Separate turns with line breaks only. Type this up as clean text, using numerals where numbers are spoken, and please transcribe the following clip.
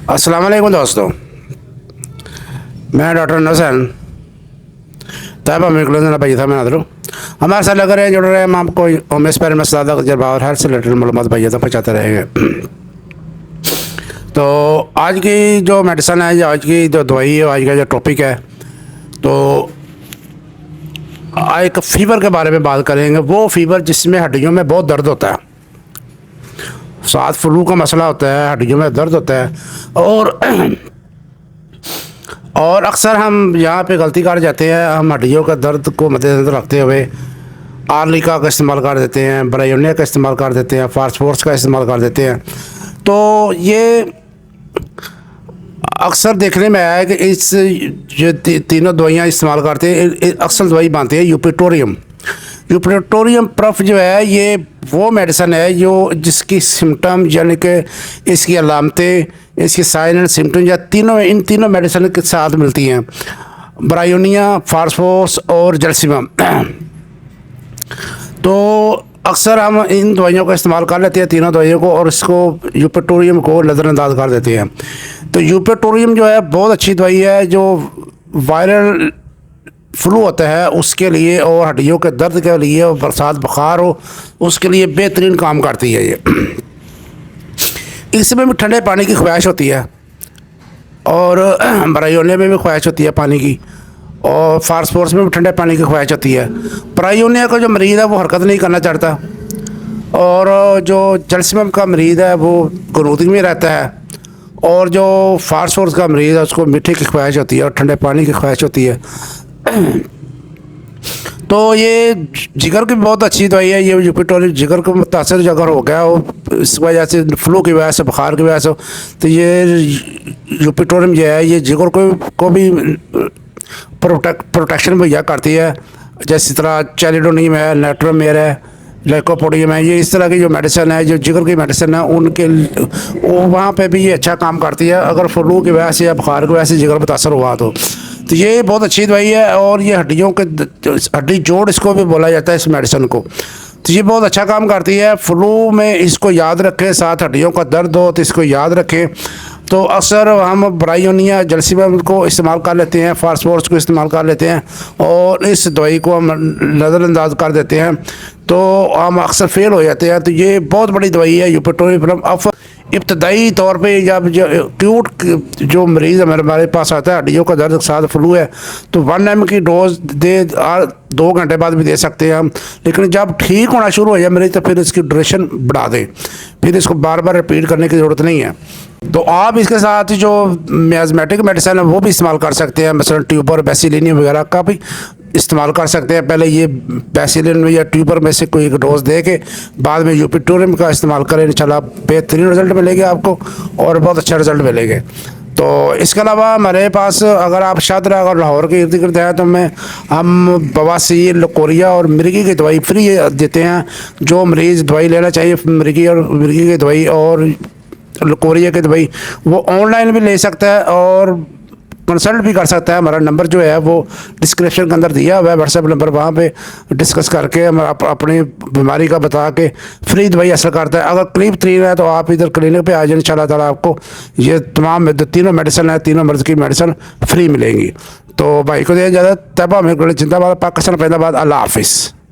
अस्सलाम वालेकुम दोस्तों, मैं डॉक्टर नसन तैयबा मेरे भाई था मैं नादरू हमारे साथ लग रहे हैं जुड़ रहे हैं। हम आपको होम्योपैथी में ज़्यादा तजर्बा और हेल्थ से रिलेटेड मालूमात भाई तक पहुँचाते रहेंगे। तो आज की जो मेडिसन है या आज की जो दवाई है, आज का जो टॉपिक है, तो एक फ़ीवर के बारे में बात करेंगे। वो फ़ीवर जिसमें हड्डियों में बहुत दर्द होता है, साथ फ्लू का मसला होता है, हड्डियों में दर्द होता है। और अक्सर हम यहाँ पे गलती कर जाते हैं, हम हड्डियों का दर्द को मद्देनज़र रखते हुए आर्लिका का इस्तेमाल कर देते हैं, ब्रायोनिया का इस्तेमाल कर देते हैं, फास्फोरस का इस्तेमाल कर देते हैं। तो ये अक्सर देखने में आया है कि इस जो तीनों दवाइयाँ इस्तेमाल करते हैं, अक्सर दवाई बनती है यूपेटोरियम। यूपेटोरियम प्रफ जो है ये वो मेडिसन है जो जिसकी सिम्टम यानी कि इसकी अलामतें, इसके साइन एंड सिम्टम या इन तीनों मेडिसन के साथ मिलती हैं, ब्रायोनिया, फास्फोरस और जलसीमम। तो अक्सर हम इन दवाइयों का इस्तेमाल कर लेते हैं, तीनों दवाइयों को, और इसको यूपेटोरियम को नज़रअंदाज कर देते हैं। तो यूपेटोरियम जो है बहुत अच्छी दवाई है जो वायरल फ्लू होता है उसके लिए, और हड्डियों के दर्द के लिए, और बरसात बुखार हो उसके लिए बेहतरीन काम करती है ये। इसमें भी ठंडे पानी की ख्वाहिश होती है, और ब्रायोनिया में भी ख्वाहिश होती है पानी की, और फास्फोरस में भी ठंडे पानी की ख्वाहिश होती है। ब्रायोनिया का जो मरीज़ है वो हरकत नहीं करना चाहता, और जो जलसीमम का मरीज़ है वो गुनूदी में रहता है, और जो फास्फोरस का मरीज़ है उसको मीठे की ख्वाहिश होती है और ठंडे पानी की ख्वाहिश होती है। तो ये जिगर की बहुत अच्छी दवाई है। ये यूपेटोरियम जिगर को मुतासर अगर हो गया हो इस वजह से, फ्लू की वजह से, बुखार की वजह से, तो ये यूपेटोरियम जो है ये जिगर को भी प्रोटेक्शन मुहैया करती है। जैसे तरह चैलिडोनियम है, नेट्रोमेर है, लाइकोपोडियम है, ये इस तरह की जो मेडिसिन है, जो जिगर की मेडिसिन है, उनके वहाँ पे भी ये अच्छा काम करती है अगर फ्लू की वजह से या बुखार की वजह से जिगर मुतासर हुआ तो ये बहुत अच्छी दवाई है। और ये हड्डियों के हड्डी जोड़ इसको भी बोला जाता है इस मेडिसिन को, तो ये बहुत अच्छा काम करती है। फ्लू में इसको याद रखें, साथ हड्डियों का दर्द हो तो इसको याद रखें। तो अक्सर हम ब्रायोनिया, जलसीमम को इस्तेमाल कर लेते हैं, फास्फोरस को इस्तेमाल कर लेते हैं, और इस दवाई को हम नज़रअंदाज कर देते हैं, तो हम अक्सर फेल हो जाते हैं। तो ये बहुत बड़ी दवाई है यूपेटोरियम। अब इब्तदाई तौर पे जब जो एक्यूट जो मरीज़ हमारे पास आता है, हड्डियों का दर्द के साथ फ्लू है, तो 1 ml की डोज दे 2 घंटे बाद भी दे सकते हैं हम। लेकिन जब ठीक होना शुरू हो जाए मरीज़ तो फिर इसकी ड्यूरेशन बढ़ा दें, फिर इसको बार बार रिपीट करने की ज़रूरत नहीं है। तो आप इसके साथ जो मियाज़मेटिक मेडिसिन है वो भी इस्तेमाल कर सकते हैं, मसलन ट्यूबर, बेसिलिन वगैरह का भी इस्तेमाल कर सकते हैं। पहले ये बेसिलिन या ट्यूबर में से कोई एक डोज दे के बाद में यूपेटोरियम का इस्तेमाल करें, इंशाल्लाह बेहतरीन रिज़ल्ट मिलेंगे आपको, और बहुत अच्छा रिज़ल्ट मिलेंगे। तो इसके अलावा हमारे पास अगर आप शादरा अगर लाहौर के इर्द गिर्द हैं तो हम बवासीर, लकोरिया और मिर्गी की दवाई फ्री देते हैं। जो मरीज़ दवाई लेना चाहिए मिर्गी की दवाई और लकोरिया की दवाई, वो ऑनलाइन भी ले सकता है और कंसल्ट भी कर सकता है। हमारा नंबर जो है वो डिस्क्रिप्शन के अंदर दिया हुआ है, व्हाट्सएप नंबर, वहाँ पे डिस्कस करके हम अपनी बीमारी का बता के फ्री दवाई असर करता है। अगर करीब 3 है तो आप इधर क्लिनिक पे आ जाए, इंशाल्लाह ताला आपको ये तमाम तीनों मेडिसिन है, तीनों मर्ज़ की मेडिसिन फ्री मिलेंगी। तो भाई को दे इजाज़त। तैयबा मेरे जिंदाबाद, पाकिस्तान, फैज़ाबाद, अल्लाह हाफिज़।